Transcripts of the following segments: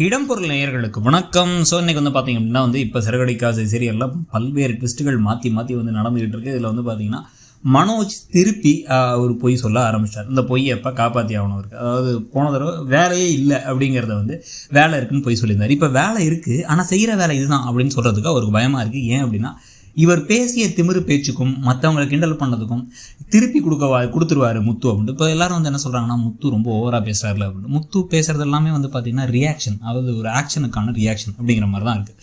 இடம்பொருள் நேயர்களுக்கு வணக்கம். ஸோ இன்றைக்கி வந்து பார்த்திங்க அப்படின்னா இப்போ சிறகடிக்காசை சீரியலில் பல்வேறு ட்விஸ்ட்டுகள் மாற்றி வந்து நடந்துகிட்டு இருக்குது. இதில் வந்து பார்த்திங்கன்னா மனோஜ் திருப்பி ஒரு பொய் சொல்ல ஆரம்பிச்சிட்டார். இந்த பொய்யை எப்போ காப்பாற்றி ஆகணும் இருக்குது. அதாவது போன தடவை வேலையே இல்லை அப்படிங்கிறத வேலை இருக்குன்னு பொய் சொல்லியிருந்தார். இப்போ வேலை இருக்குது ஆனால் செய்கிற வேலை இதுதான் அப்படின்னு சொல்கிறதுக்கு அவருக்கு பயமாக இருக்குது. ஏன் அப்படின்னா இவர் பேசிய திமிரு பேச்சுக்கும் மற்றவங்களை கிண்டல் பண்ணதுக்கும் திருப்பி கொடுத்துருவாரு முத்து அப்படின்ட்டு. இப்போ எல்லாரும் என்ன சொல்கிறாங்கன்னா, முத்து ரொம்ப ஓவராக பேசுகிறாருல அப்படின்ட்டு. முத்து பேசுகிறது எல்லாமே பார்த்திங்கன்னா ரியாக்ஷன், அதாவது ஒரு ஆக்ஷனுக்கான ரியாக்ஷன் அப்படிங்கிற மாதிரி தான் இருக்குது.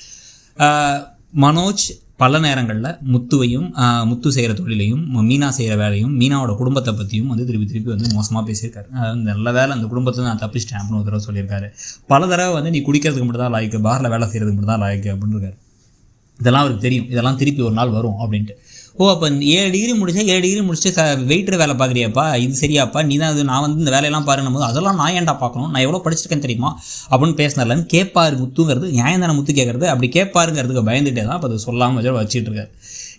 மனோஜ் பல நேரங்களில் முத்துவையும் முத்து செய்கிற தொழிலையும் மீனா செய்கிற வேலையும் மீனாவோட குடும்பத்தை பற்றியும் திருப்பி மோசமாக பேசியிருக்காரு. நல்ல வேலை அந்த குடும்பத்தை நான் தப்பிச்சிட்டேன் அப்படின்னு ஒரு தடவை சொல்லியிருக்காரு. பல தடவை நீ குடிக்கிறதுக்கு மட்டும் தான் லாய்க்கு, பாரில் வேலை செய்கிறதுக்கு மட்டும் தான் லாய்க்கு அப்படின்னு இருக்காரு. இதெல்லாம் அவருக்கு தெரியும், இதெல்லாம் திருப்பி ஒரு நாள் வரும் அப்படின்ட்டு. அப்போ 7 டிகிரி முடிச்சுட்டு வெயிட்டர் வேலை பார்க்குறியாப்பா, இது சரியாப்பா, நீ தான் நான் இந்த வேலையெல்லாம் பாருன்னும் போது அதெல்லாம் நான் ஏன்டா பார்க்கணும், நான் எவ்வளோ படிச்சிருக்கேன்னு தெரியுமா அப்படின்னு பேசினார்லன்னு கேட்பாரு முத்துங்கிறது. நியாயம் தானே முத்து கேட்குறது. அப்படி கேட்பாருங்கிறதுக்கு பயந்துட்டே தான் இப்போ அது சொல்லாமல் வச்சுட்டு இருக்காரு.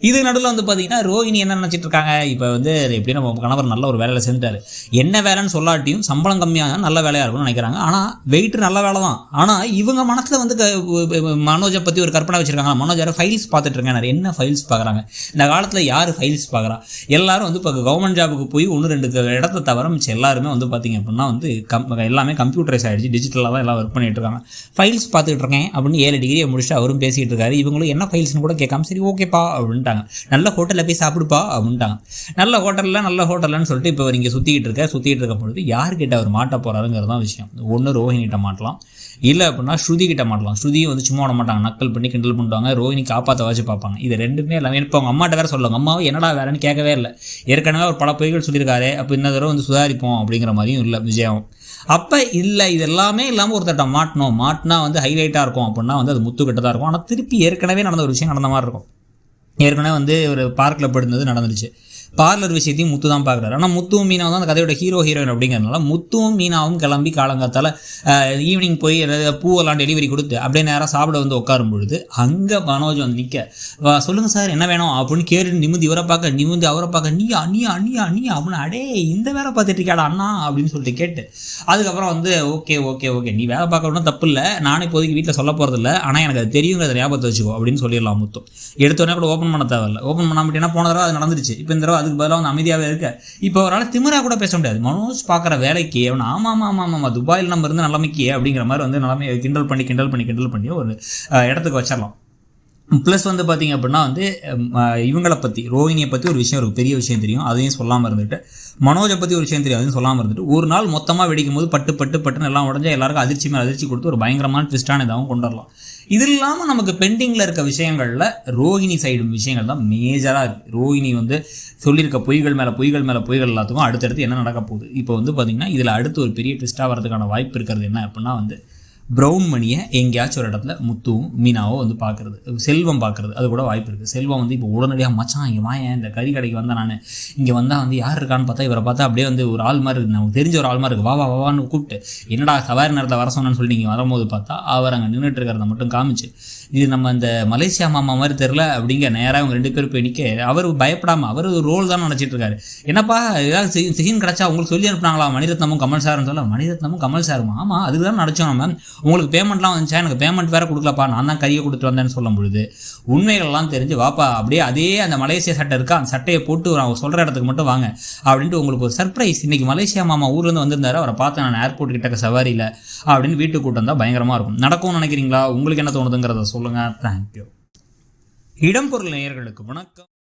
இது நடுவில் பார்த்தீங்கன்னா ரோஹிணி என்ன நினச்சிட்டு இருக்காங்க, இப்போ எப்படி நம்ம கணவர் நல்ல ஒரு வேலையில் செஞ்சுட்டாரு, என்ன வேலைன்னு சொல்லாட்டியும் சம்பளம் கம்மியாக நல்ல வேலையாக இருக்கும்னு நினைக்கிறாங்க. ஆனால் வெயிட் நல்ல வேலை தான். ஆனால் இவங்க மனசில் மனோஜை பற்றி ஒரு கற்பனை வச்சுருக்காங்க. மனோஜ் யாரும் ஃபைல்ஸ் பார்த்துட்டு இருக்காங்க. என்ன ஃபைல்ஸ் பார்க்குறாங்க இந்த காலத்தில், யார் ஃபைல்ஸ் பார்க்குறா? எல்லாரும் இப்போ கவர்மெண்ட் ஜாபுக்கு போய் 1-2 இடத்த தவிர மிச்சம் எல்லாருமே பார்த்திங்க அப்படின்னா எல்லாமே கம்ப்யூட்டரைஸ் ஆகிடுச்சு, டிஜிட்டலாக தான் எல்லாம் ஒர்க் பண்ணிகிட்டு இருக்காங்க. ஃபைல்ஸ் பார்த்துட்டு இருக்கேன் அப்படின்னு 7 டிகிரியை முடிச்சுட்டு அவரும் பேசிகிட்டு இருக்காரு. இவங்களும் என்ன ஃபைல்ஸ்னு கூட கேட்காம சரி ஓகேப்பா அப்படின்னு நல்ல ஹோட்டலில் போய் சாப்பிடுப்பா அப்படின்ட்டாங்க. நல்ல ஹோட்டல்லன்னு சொல்லிட்டு இப்போ இங்கே சுற்றிக்கிட்டு இருக்க பொழுது யார்கிட்ட அவர் மாட்ட போகிறாருங்கிறது தான் விஷயம். ஒன்று ரோஹிணிகிட்ட மாட்டலாம், இல்லை அப்படின்னா ஸ்ருதி கிட்ட மாட்டலாம். ஸ்ருதியை சும்மா விட மாட்டாங்க, நக்கல் பண்ணி கிண்டல் பண்ணுவாங்க, ரோஹிணி காப்பாற்ற வச்சு பார்ப்பாங்க. இது ரெண்டுமே எல்லாமே இப்போ அவங்க அம்மாட்ட வேறு சொல்லுவாங்க, அம்மாவை என்னடா வேறன்னு கேட்கவே இல்லை, ஏற்கனவே ஒரு பல பொய்கள் சொல்லியிருக்காரு, அப்போ இந்த தடவை சுதாரிப்போம் அப்படிங்கிற மாதிரியும் இல்லை விஜயம். அப்போ இல்லை, இது எல்லாமே இல்லாமல் ஒருத்தட்ட மாட்டினா ஹைலைட்டாக இருக்கும் அப்படின்னா அது முத்துக்கிட்ட தான் இருக்கும். ஆனால் திருப்பி ஏற்கனவே நடந்த ஒரு விஷயம் நடந்த மாதிரி இருக்கும். ஏற்கனவே ஒரு பார்க்கில் படுந்தது நடந்துருச்சு. பார்லர் விஷயத்தையும் முத்து தான் பார்க்குறாரு. ஆனால் முத்துவும் மீனாவும் தான் அந்த கதையோட ஹீரோயின் அப்படிங்கிறதுனால முத்துவும் மீனாவும் கிளம்பி காலங்காத்தால் ஈவினிங் போய் பூவெல்லாம் டெலிவரி கொடுத்து அப்படியே நேராக சாப்பிட உட்காரும் பொழுது அங்கே மனோஜ் நிற்க, சொல்லுங்கள் சார் என்ன வேணும் அப்படின்னு கேட்டு நிமிந்து இவரை பார்க்க, நிமிந்து அவரை பார்க்க, நீயா அப்படின்னு அடே இந்த வேலை பார்த்துட்டு இருக்காடா அண்ணா அப்படின்னு சொல்லிட்டு கேட்டு அதுக்கப்புறம் ஓகே நீ வேலை பார்க்கணும்னா தப்பு இல்லை, நானே இப்போதைக்கு வீட்டில் சொல்ல போகிறதில்ல, ஆனால் எனக்கு அது தெரியுங்கிறத ஞாபகத்தை வச்சுக்கோ அப்படின்னு சொல்லிடலாம். முத்து எடுத்தோடனே கூட ஓப்பன் பண்ண தேவையில்லை. ஓப்பன் பண்ணாமட்டினா போன தடவை அது நடந்துருச்சு. இப்போ இந்த தடவை அதுக்கு பதிலாக அமைதியாகவே இருக்க. இப்போ அவரால் திமிரா கூட பேச முடியாது. மனோஜ் பார்க்குற வேலைக்கு அவன் ஆமாம் துபாயில் நம்ம இருந்து நிலைமைக்கு அப்படிங்கிற மாதிரி நிலைமை கிண்டல் பண்ணி ஒரு இடத்துக்கு வச்சிடலாம். ப்ளஸ் பார்த்திங்க அப்படின்னா இவங்களை பற்றி, ரோஹிணியை பற்றி ஒரு விஷயம், ஒரு பெரிய விஷயம் தெரியும், அதையும் சொல்லாமல் இருந்துட்டு, மனோஜை பற்றி ஒரு விஷயம் தெரியும், அதையும் சொல்லாமல் இருந்துட்டு, ஒரு நாள் மொத்தமாக வெடிக்கும் போது பட்டுன்னு எல்லாம் உடஞ்சா எல்லாருக்கும் அதிர்ச்சி மேலே அதிர்ச்சி கொடுத்து ஒரு பயங்கரமான ட்விஸ்டான இதாகவும் கொண்டு வரலாம். இது இல்லாமல் நமக்கு பெண்டிங்கில் இருக்க விஷயங்களில் ரோஹிணி சைடு விஷயங்கள் தான் மேஜராக இருக்குது. ரோஹிணி சொல்லியிருக்க பொய்கள் மேலே எல்லாத்துக்கும் அடுத்தடுத்து என்ன நடக்க போகுது. இப்போ பார்த்திங்கன்னா இதில் அடுத்து ஒரு பெரிய ட்விஸ்ட்டாக வரதுக்கான வாய்ப்பு இருக்கிறது என்ன அப்படின்னா ப்ரௌன் மணியை எங்கேயாச்சும் ஒரு இடத்துல முத்துவும் மீனாவோ பார்க்குறது, செல்வம் பார்க்குறது, அது கூட வாய்ப்பு இருக்குது. செல்வம் இப்போ உடனடியாக மச்சான் இங்கே வாயேன், இந்த கறி கடைக்கு வந்தேன் நான், இங்கே வந்தால் யார் இருக்கான்னு பார்த்தா இவரை பார்த்தா அப்படியே ஒரு ஆள் மாதிரி இருக்குது, நமக்கு தெரிஞ்ச ஒரு ஆள் மாதிரி இருக்குது, வான்னு கூப்பிட்டு என்னடா சவாரி நேரத்தில் வர சொன்னு சொல்லி நீங்கள் வரும்போது பார்த்தா அவர் அங்கே நின்றுட்டு இருக்கிறத மட்டும் காமிச்சு, இது நம்ம இந்த மலேசியா மாமா மாதிரி தெரில அப்படிங்கிற நேராக அவங்க 2 பேரும் போய் நிற்க, அவர் பயப்படாமல் அவர் ஒரு ரோல் தான் நினச்சிட்டு இருக்காரு. என்னப்பா ஏதாவது சீன் கிடச்சா உங்களுக்கு சொல்லி அனுப்புனாங்களா மணிரத்னமும் கமல் சார்னு சொல்ல, மணிரத்னமும் கமல் சாருமா, ஆமாம் அதுக்கு தான் நடித்தோம் நம்ம, உங்களுக்கு பேமெண்ட்லாம் வந்துச்சா, எனக்கு பேமெண்ட் வேறு கொடுக்கலப்பா, நான் தான் கறியை கொடுத்துட்டு வந்தேன்னு சொல்லும் பொழுது உண்மைகள்லாம் தெரிஞ்சு வாப்பா அப்படியே அதே அந்த மலேசியா சட்டை இருக்கா, அந்த சட்டையை போட்டு அவங்க சொல்கிற இடத்துக்கு மட்டும் வாங்க அப்படின்ட்டு உங்களுக்கு ஒரு சர்ப்ரைஸ். இன்றைக்கி மலேசியா மாமா ஊர்லேருந்து வந்திருந்தாரு, அவரை பார்த்து நான் ஏர்போர்ட் கிட்டக்க சவாரியில் அப்படின்னு வீட்டுக்கு கூட்டு வந்தால் பயங்கரமாக இருக்கும். நடக்கும்னு நினைக்கிறீங்களா? உங்களுக்கு என்ன தோணுதுங்கிறத சொல்லுங்கள். தேங்க்யூ. இடம்பொருள் நேயர்களுக்கு வணக்கம்.